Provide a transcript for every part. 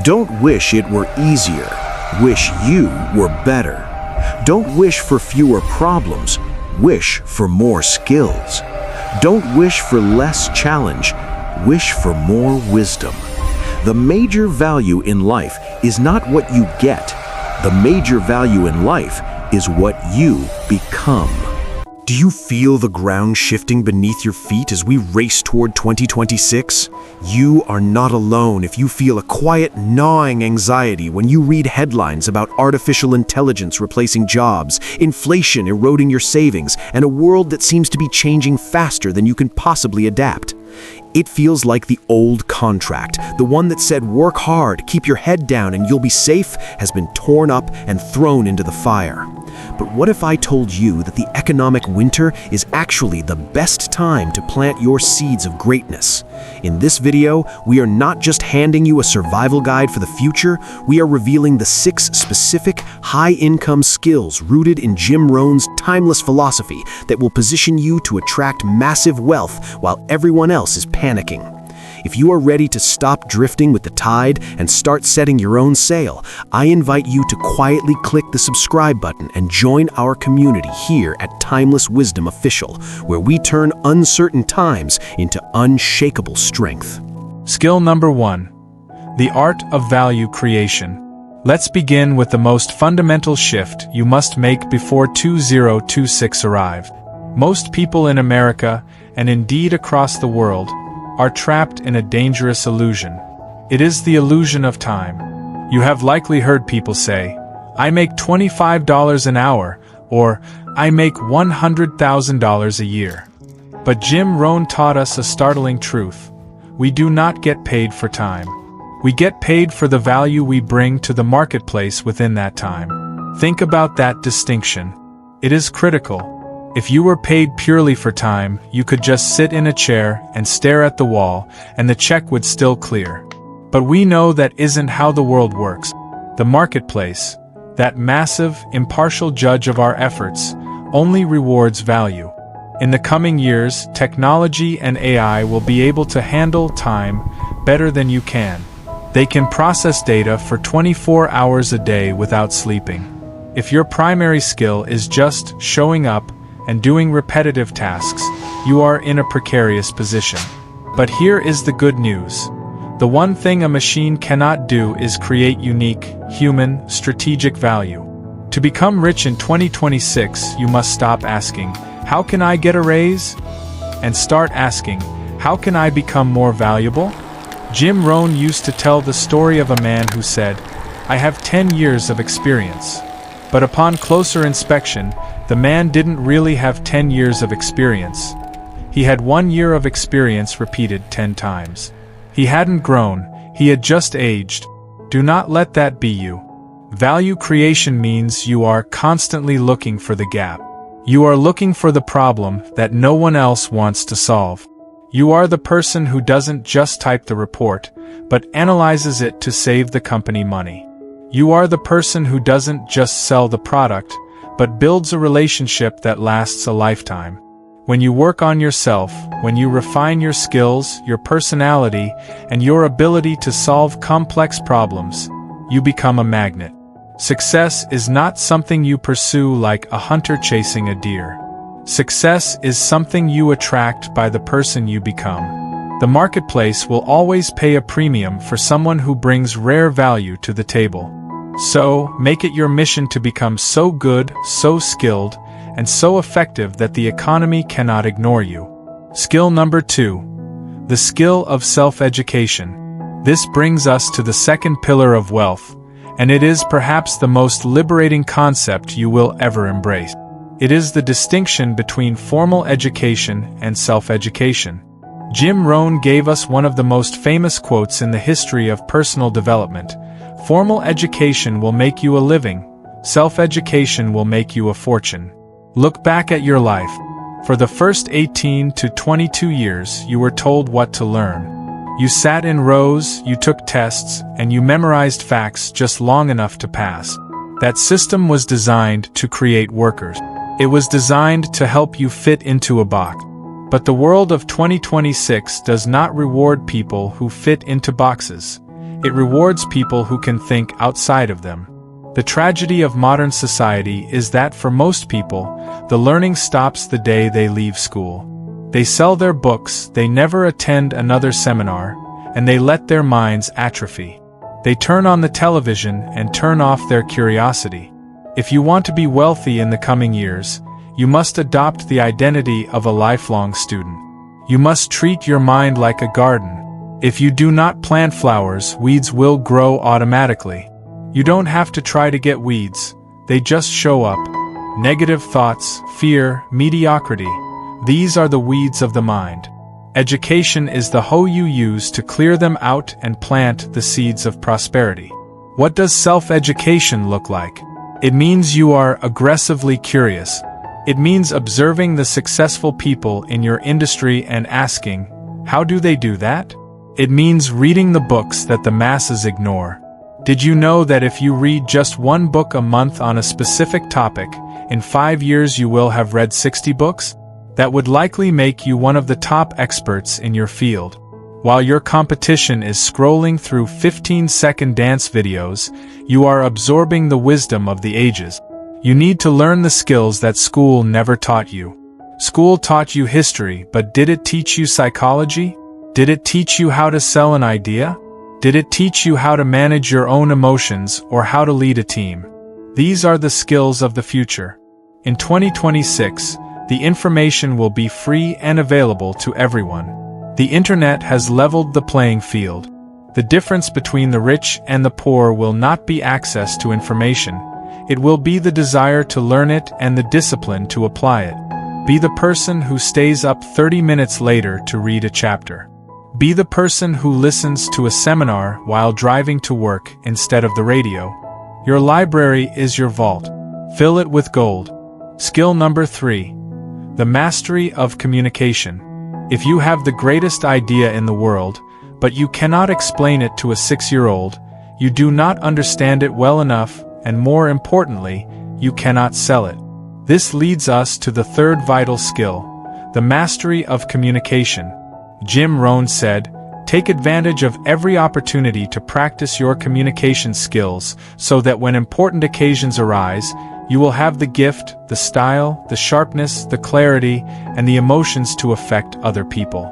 Don't wish it were easier. Wish you were better. Don't wish for fewer problems. Wish for more skills. Don't wish for less challenge. Wish for more wisdom. The major value in life is not what you get. The major value in life is what you become. Do you feel the ground shifting beneath your feet as we race toward 2026? You are not alone if you feel a quiet, gnawing anxiety when you read headlines about artificial intelligence replacing jobs, inflation eroding your savings, and a world that seems to be changing faster than you can possibly adapt. It feels like the old contract, the one that said work hard, keep your head down, and you'll be safe, has been torn up and thrown into the fire. But what if I told you that the economic winter is actually the best time to plant your seeds of greatness? In this video, we are not just handing you a survival guide for the future, we are revealing the 6 specific, high-income skills rooted in Jim Rohn's timeless philosophy that will position you to attract massive wealth while everyone else is panicking. If you are ready to stop drifting with the tide and start setting your own sail, I invite you to quietly click the subscribe button and join our community here at Timeless Wisdom Official, where we turn uncertain times into unshakable strength. Skill number 1. The art of value creation. Let's begin with the most fundamental shift you must make before 2026 arrive. Most people in America, and indeed across the world, are trapped in a dangerous illusion. It is the illusion of time. You have likely heard people say, "I make $25 an hour," or "I make $100,000 a year." But Jim Rohn taught us a startling truth. We do not get paid for time. We get paid for the value we bring to the marketplace within that time. Think about that distinction. It is critical. If you were paid purely for time, you could just sit in a chair and stare at the wall, and the check would still clear. But we know that isn't how the world works. The marketplace, that massive, impartial judge of our efforts, only rewards value. In the coming years, technology and AI will be able to handle time better than you can. They can process data for 24 hours a day without sleeping. If your primary skill is just showing up and doing repetitive tasks, you are in a precarious position. But here is the good news. The one thing a machine cannot do is create unique, human, strategic value. To become rich in 2026, you must stop asking, "How can I get a raise?" and start asking, "How can I become more valuable?" Jim Rohn used to tell the story of a man who said, "I have 10 years of experience." But upon closer inspection, the man didn't really have 10 years of experience. He had 1 year of experience repeated 10 times. He hadn't grown, he had just aged. Do not let that be you. Value creation means you are constantly looking for the gap. You are looking for the problem that no one else wants to solve. You are the person who doesn't just type the report, but analyzes it to save the company money. You are the person who doesn't just sell the product, but builds a relationship that lasts a lifetime. When you work on yourself, when you refine your skills, your personality, and your ability to solve complex problems, you become a magnet. Success is not something you pursue like a hunter chasing a deer. Success is something you attract by the person you become. The marketplace will always pay a premium for someone who brings rare value to the table. So, make it your mission to become so good, so skilled, and so effective that the economy cannot ignore you. Skill number 2. The skill of self-education. This brings us to the second pillar of wealth, and it is perhaps the most liberating concept you will ever embrace. It is the distinction between formal education and self-education. Jim Rohn gave us one of the most famous quotes in the history of personal development. Formal education will make you a living. Self-education will make you a fortune. Look back at your life. For the first 18 to 22 years, you were told what to learn. You sat in rows, you took tests, and you memorized facts just long enough to pass. That system was designed to create workers. It was designed to help you fit into a box. But the world of 2026 does not reward people who fit into boxes. It rewards people who can think outside of them. The tragedy of modern society is that for most people, the learning stops the day they leave school. They sell their books, they never attend another seminar, and they let their minds atrophy. They turn on the television and turn off their curiosity. If you want to be wealthy in the coming years, you must adopt the identity of a lifelong student. You must treat your mind like a garden. If you do not plant flowers, weeds will grow automatically. You don't have to try to get weeds, they just show up. Negative thoughts, fear, mediocrity. These are the weeds of the mind. Education is the hoe you use to clear them out and plant the seeds of prosperity. What does self-education look like? It means you are aggressively curious. It means observing the successful people in your industry and asking, how do they do that? It means reading the books that the masses ignore. Did you know that if you read just one book a month on a specific topic, in 5 years you will have read 60 books? That would likely make you one of the top experts in your field. While your competition is scrolling through 15-second dance videos, you are absorbing the wisdom of the ages. You need to learn the skills that school never taught you. School taught you history, but did it teach you psychology? Did it teach you how to sell an idea? Did it teach you how to manage your own emotions or how to lead a team? These are the skills of the future. In 2026, the information will be free and available to everyone. The internet has leveled the playing field. The difference between the rich and the poor will not be access to information. It will be the desire to learn it and the discipline to apply it. Be the person who stays up 30 minutes later to read a chapter. Be the person who listens to a seminar while driving to work instead of the radio. Your library is your vault. Fill it with gold. Skill number 3. The mastery of communication. If you have the greatest idea in the world, but you cannot explain it to a 6-year-old, you do not understand it well enough, and more importantly, you cannot sell it. This leads us to the third vital skill, the mastery of communication. Jim Rohn said, "Take advantage of every opportunity to practice your communication skills so that when important occasions arise, you will have the gift, the style, the sharpness, the clarity, and the emotions to affect other people."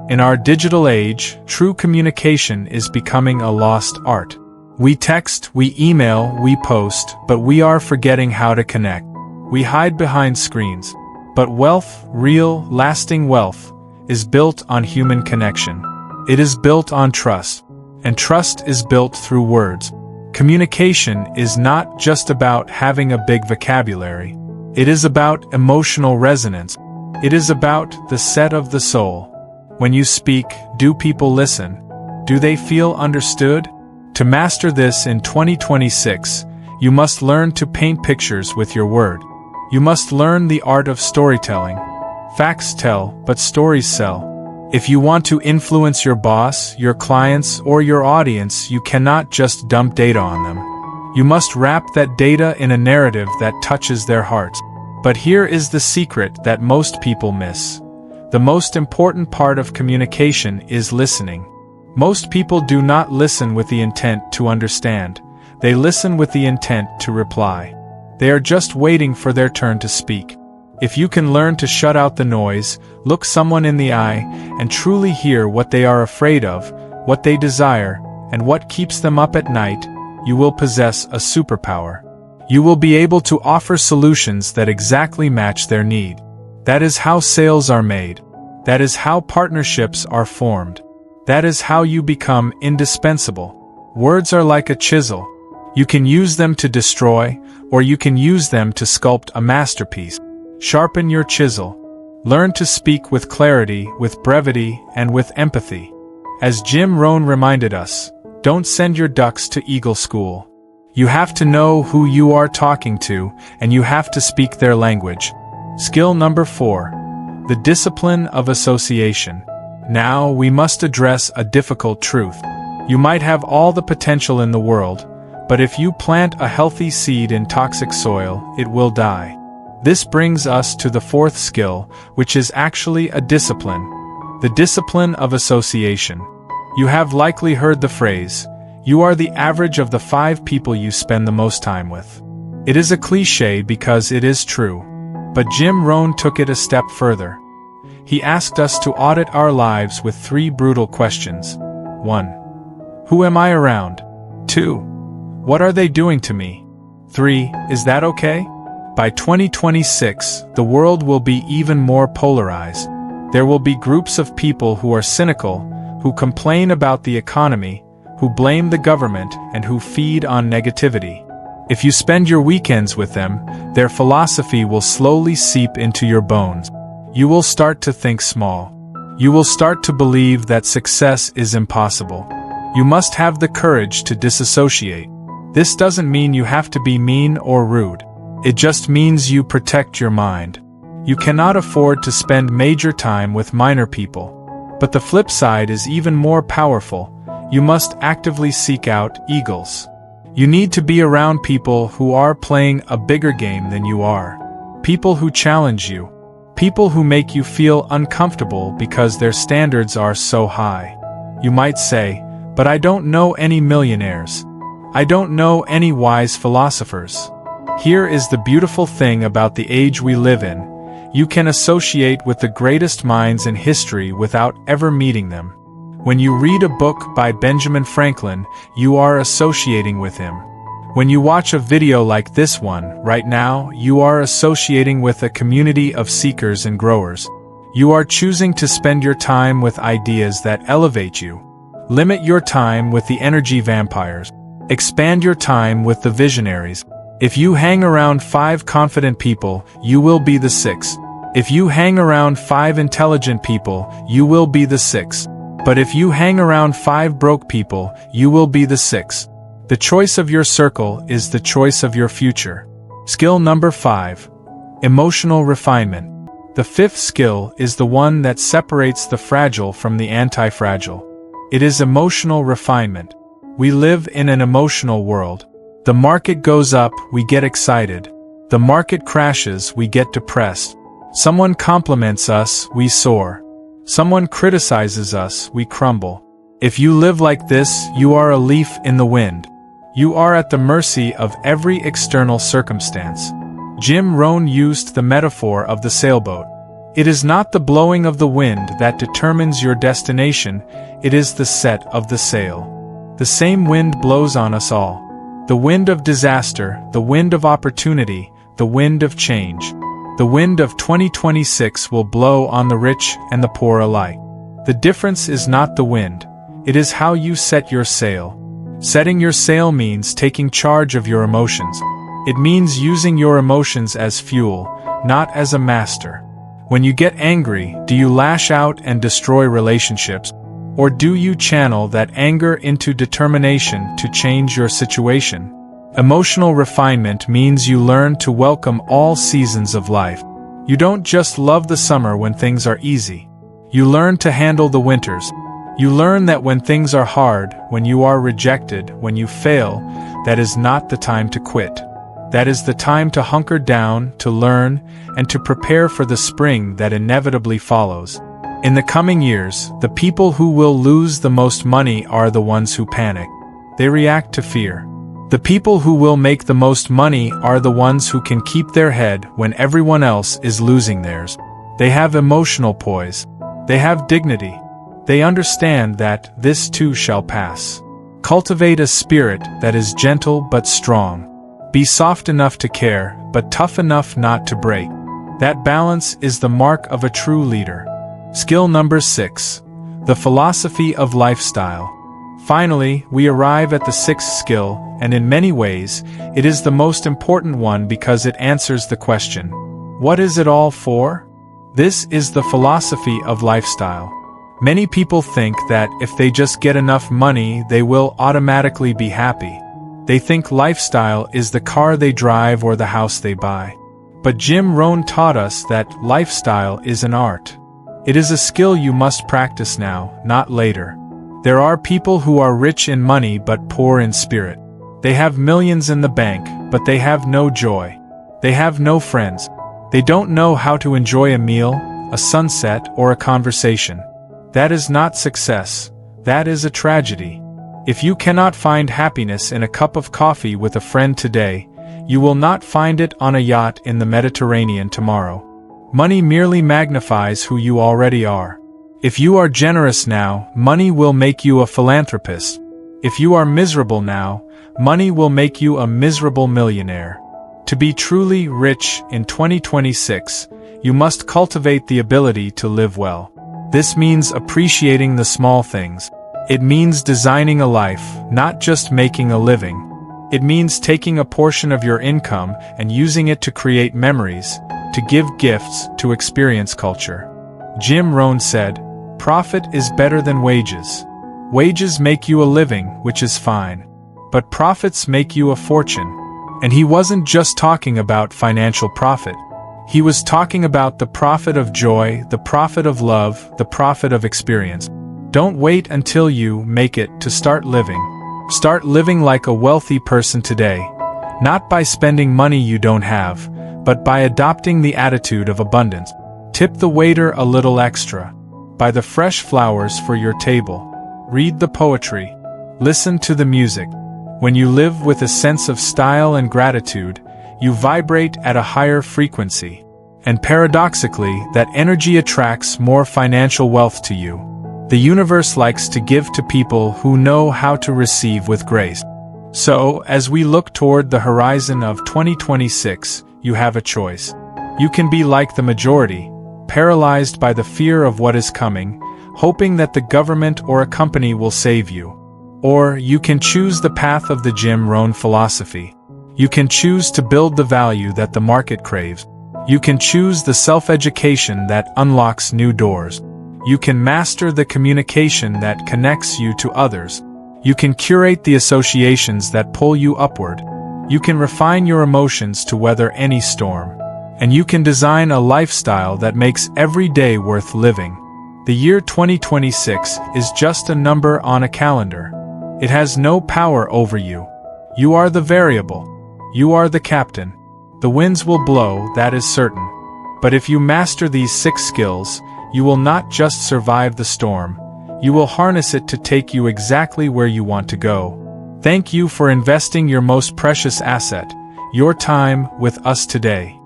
In our digital age, true communication is becoming a lost art. We text, we email, we post, but we are forgetting how to connect. We hide behind screens. But wealth, real, lasting wealth, is built on human connection. It is built on trust. And trust is built through words. Communication is not just about having a big vocabulary. It is about emotional resonance. It is about the set of the soul. When you speak, do people listen? Do they feel understood? To master this in 2026, you must learn to paint pictures with your word. You must learn the art of storytelling. Facts tell, but stories sell. If you want to influence your boss, your clients, or your audience, you cannot just dump data on them. You must wrap that data in a narrative that touches their hearts. But here is the secret that most people miss. The most important part of communication is listening. Most people do not listen with the intent to understand. They listen with the intent to reply. They are just waiting for their turn to speak. If you can learn to shut out the noise, look someone in the eye, and truly hear what they are afraid of, what they desire, and what keeps them up at night, you will possess a superpower. You will be able to offer solutions that exactly match their need. That is how sales are made. That is how partnerships are formed. That is how you become indispensable. Words are like a chisel. You can use them to destroy, or you can use them to sculpt a masterpiece. Sharpen your chisel. Learn to speak with clarity, with brevity, and with empathy. As Jim Rohn reminded us, don't send your ducks to Eagle School. You have to know who you are talking to, and you have to speak their language. Skill number 4. The discipline of association. Now we must address a difficult truth. You might have all the potential in the world, but if you plant a healthy seed in toxic soil, it will die. This brings us to the 4th skill, which is actually a discipline. The discipline of association. You have likely heard the phrase, You are the average of the 5 people you spend the most time with. It is a cliché because it is true. But Jim Rohn took it a step further. He asked us to audit our lives with 3 brutal questions. 1. Who am I around? 2. What are they doing to me? 3. Is that okay? By 2026, the world will be even more polarized. There will be groups of people who are cynical, who complain about the economy, who blame the government, and who feed on negativity. If you spend your weekends with them, their philosophy will slowly seep into your bones. You will start to think small. You will start to believe that success is impossible. You must have the courage to disassociate. This doesn't mean you have to be mean or rude. It just means you protect your mind. You cannot afford to spend major time with minor people. But the flip side is even more powerful. You must actively seek out eagles. You need to be around people who are playing a bigger game than you are. People who challenge you. People who make you feel uncomfortable because their standards are so high. You might say, but I don't know any millionaires. I don't know any wise philosophers. Here is the beautiful thing about the age we live in. You can associate with the greatest minds in history without ever meeting them. When you read a book by Benjamin Franklin, you are associating with him. When you watch a video like this one, right now, you are associating with a community of seekers and growers. You are choosing to spend your time with ideas that elevate you. Limit your time with the energy vampires. Expand your time with the visionaries. If you hang around 5 confident people, you will be the 6th. If you hang around 5 intelligent people, you will be the 6th. But if you hang around 5 broke people, you will be the 6th. The choice of your circle is the choice of your future. Skill number 5. Emotional refinement. The 5th skill is the one that separates the fragile from the anti-fragile. It is emotional refinement. We live in an emotional world. The market goes up, we get excited. The market crashes, we get depressed. Someone compliments us, we soar. Someone criticizes us, we crumble. If you live like this, you are a leaf in the wind. You are at the mercy of every external circumstance. Jim Rohn used the metaphor of the sailboat. It is not the blowing of the wind that determines your destination, it is the set of the sail. The same wind blows on us all. The wind of disaster, the wind of opportunity, the wind of change. The wind of 2026 will blow on the rich and the poor alike. The difference is not the wind, it is how you set your sail. Setting your sail means taking charge of your emotions. It means using your emotions as fuel, not as a master. When you get angry, do you lash out and destroy relationships? Or do you channel that anger into determination to change your situation? Emotional refinement means you learn to welcome all seasons of life. You don't just love the summer when things are easy. You learn to handle the winters. You learn that when things are hard, when you are rejected, when you fail, that is not the time to quit. That is the time to hunker down, to learn, and to prepare for the spring that inevitably follows. In the coming years, the people who will lose the most money are the ones who panic. They react to fear. The people who will make the most money are the ones who can keep their head when everyone else is losing theirs. They have emotional poise. They have dignity. They understand that this too shall pass. Cultivate a spirit that is gentle but strong. Be soft enough to care, but tough enough not to break. That balance is the mark of a true leader. Skill number 6. The philosophy of lifestyle. Finally, we arrive at the 6th skill, and in many ways, it is the most important one because it answers the question, what is it all for? This is the philosophy of lifestyle. Many people think that if they just get enough money, they will automatically be happy. They think lifestyle is the car they drive or the house they buy. But Jim Rohn taught us that lifestyle is an art. It is a skill you must practice now, not later. There are people who are rich in money but poor in spirit. They have millions in the bank, but they have no joy. They have no friends. They don't know how to enjoy a meal, a sunset, or a conversation. That is not success. That is a tragedy. If you cannot find happiness in a cup of coffee with a friend today, you will not find it on a yacht in the Mediterranean tomorrow. Money merely magnifies who you already are. If you are generous now, money will make you a philanthropist. If you are miserable now, money will make you a miserable millionaire. To be truly rich in 2026, you must cultivate the ability to live well. This means appreciating the small things. It means designing a life, not just making a living. It means taking a portion of your income and using it to create memories, to give gifts, to experience culture. Jim Rohn said, "Profit is better than wages. Wages make you a living, which is fine. But profits make you a fortune." And he wasn't just talking about financial profit. He was talking about the profit of joy, the profit of love, the profit of experience. Don't wait until you make it to start living. Start living like a wealthy person today, not by spending money you don't have, but by adopting the attitude of abundance. Tip the waiter a little extra. Buy the fresh flowers for your table. Read the poetry. Listen to the music. When you live with a sense of style and gratitude, you vibrate at a higher frequency. And paradoxically, that energy attracts more financial wealth to you. The universe likes to give to people who know how to receive with grace. So, as we look toward the horizon of 2026, you have a choice. You can be like the majority, paralyzed by the fear of what is coming, hoping that the government or a company will save you. Or you can choose the path of the Jim Rohn philosophy. You can choose to build the value that the market craves. You can choose the self-education that unlocks new doors. You can master the communication that connects you to others. You can curate the associations that pull you upward. You can refine your emotions to weather any storm. And you can design a lifestyle that makes every day worth living. The year 2026 is just a number on a calendar. It has no power over you. You are the variable. You are the captain. The winds will blow, that is certain. But if you master these 6 skills, you will not just survive the storm, you will harness it to take you exactly where you want to go. Thank you for investing your most precious asset, your time, with us today.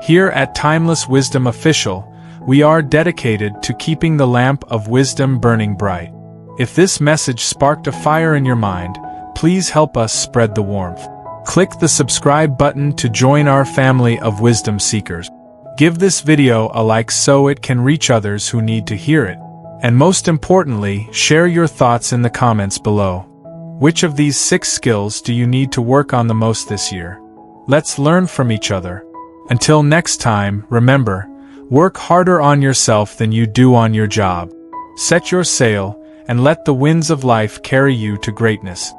Here at Timeless Wisdom Official, we are dedicated to keeping the lamp of wisdom burning bright. If this message sparked a fire in your mind, please help us spread the warmth. Click the subscribe button to join our family of wisdom seekers. Give this video a like so it can reach others who need to hear it. And most importantly, share your thoughts in the comments below. Which of these 6 skills do you need to work on the most this year? Let's learn from each other. Until next time, remember, work harder on yourself than you do on your job. Set your sail, and let the winds of life carry you to greatness.